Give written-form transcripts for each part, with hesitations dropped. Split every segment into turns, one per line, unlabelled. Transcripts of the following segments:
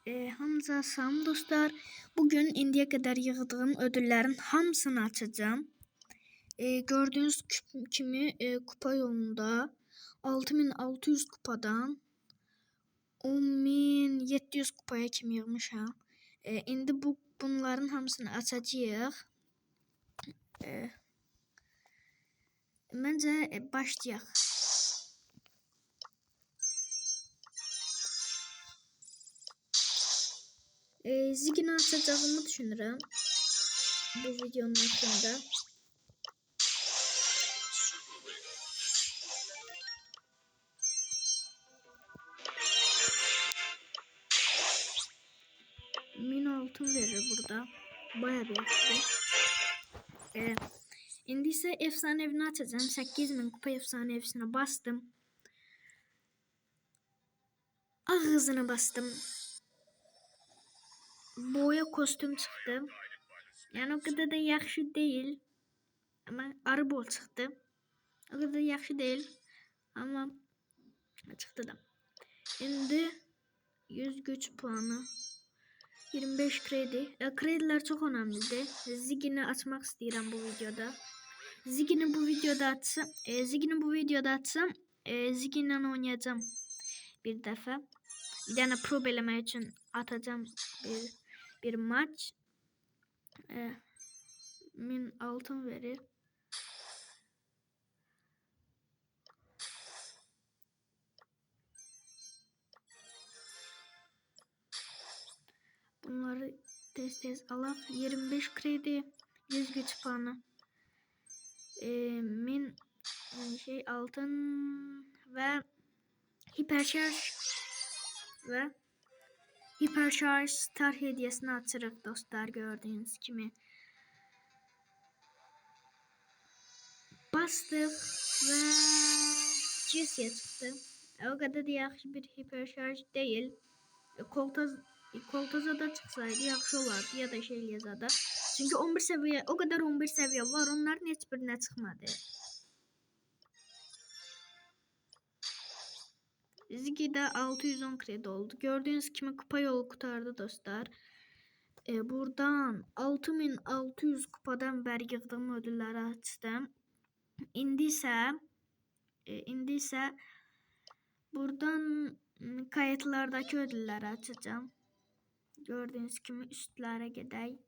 Hamza salam dostlar. Bugün indiyə qədər yığdığım ödüllərin hamısını açacağım. Gördüğünüz kimi kupa yolunda 6600 kupadan 10700 kupaya kimi yığmışam. İndi bunların hamısını açacağıq. Məncə başlayaq. Zigini açacağımı düşünürəm bu videonun altında. Min altın verir burada. Bayağı bir yaxşı. İndi isə efsanevini açacağım. 8000 kupa efsanevisine bastım. Ağzına bastım. Boya kostüm çıktı. Yani o kadar da yaxşı değil. Ama arı bol çıktı. O kadar da yaxşı değil. Ama çıktı da. Şimdi 100 güç puanı. 25 kredi. Krediler çok önemlidir. Zigini açmak istiyorum bu videoda. Zigini bu videoda açsam Zigin'le oynayacağım bir defa. Bir tane probe eləmək için atacağım bir maç. 1000 altın verir. Bunları tez alaq. 25 kredi, 100 güç puanı. 1000 altın ve hiperşarj star hediyesini açırıq dostlar, gördüğünüz kimi. Bastık ve Jesse'ye çıktı. O kadar da yaxşı bir hiperşarj değil. Koltaza da çıksaydı yaxşı olardı ya da Şelyazada. Çünkü 11 seviye, o kadar 11 seviye var, onların hiçbirine çıkmadı. Zigi'de 610 kredi oldu. Gördüğünüz gibi kupa yolu kurtardı dostlar. Buradan 6600 kupadan bəri yığdığım ödülləri açdım. İndi isə buradan kayıtlardaki ödülləri açacağım. Gördüğünüz gibi üstlere gedək.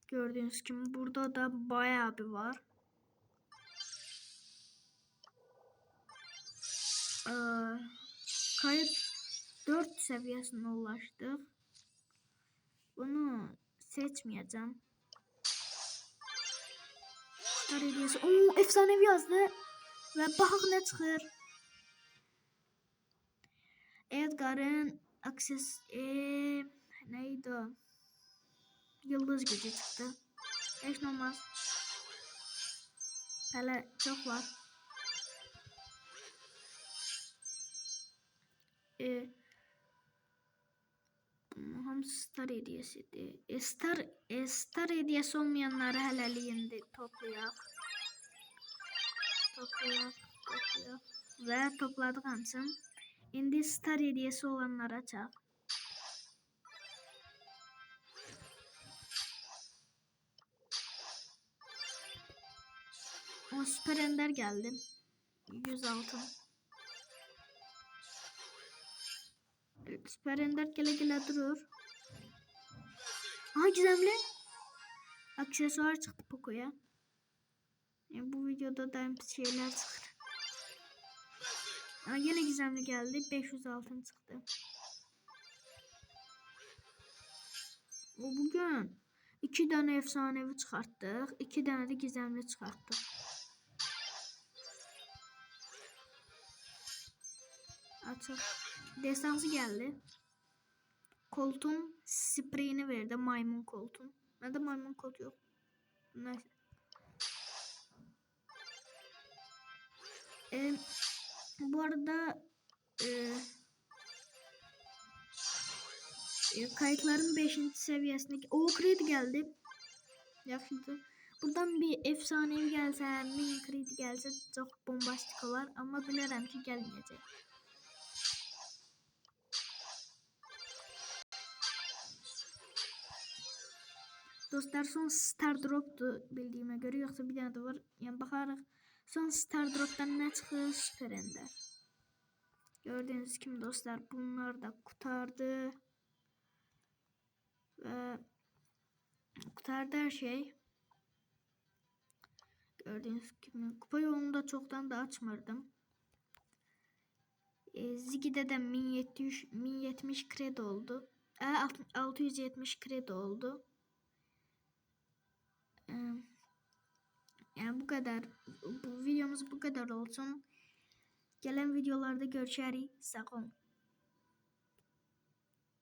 Gördüğünüz gibi burada da bayağı bir var. Kayıt 4 seviyesine ulaştık. Bunu seçmeyeceğim. Star hediyesi. Oo, efsanevi yazdı. Ve baxaq ne çıxır. Edgar'ın akses neydi o? Yıldız gücü çıktı. Hiç olmaz. Hele çok var. Hamısı star hediyesidir. Star hediyesi olmayanları hələliyində toplayaq. Ve topladık hamısını. İndi star hediyesi olanlara açaq. O süper ender geldi. 100 altın. Süper ender gele durur. Aha, gizemli. Aksesuar çıktı Poco'ya. Bu videoda da şeyler çıktı. Yine gizemli geldi. 500 altın çıktı. Bugün 2 tane efsanevi çıkarttık. 2 tane de gizemli çıkarttık. Açık. Destansı geldi. Koltuğun spreyini verdi. Maymun koltuğun. Nerede maymun kolt yok. Neyse. Bu arada kayıtların 5. seviyesindeki o kredi geldi. Yaxşıdır. Buradan bir efsanevi gelse, min kredi gelse çok bombastik olar, ama bilirəm ki gelmeyecek. Dostlar son Star Drop'tu bildiğime göre, yoksa bir tane de var. Yani bakarız. Son Star Drop'tan ne çıkıyor? Süper Ender. Gördüğünüz gibi dostlar bunlar da kurtardı. Ve kurtardı her şey. Gördüğünüz gibi kupa yolunu da çoktan da açmadım. Zigi'de de 1070 kredi oldu. 670 kredi oldu. Yani bu kadar. Bu videomuz bu kadar olsun. Gelen videolarda görüşürüz. Sağ olun.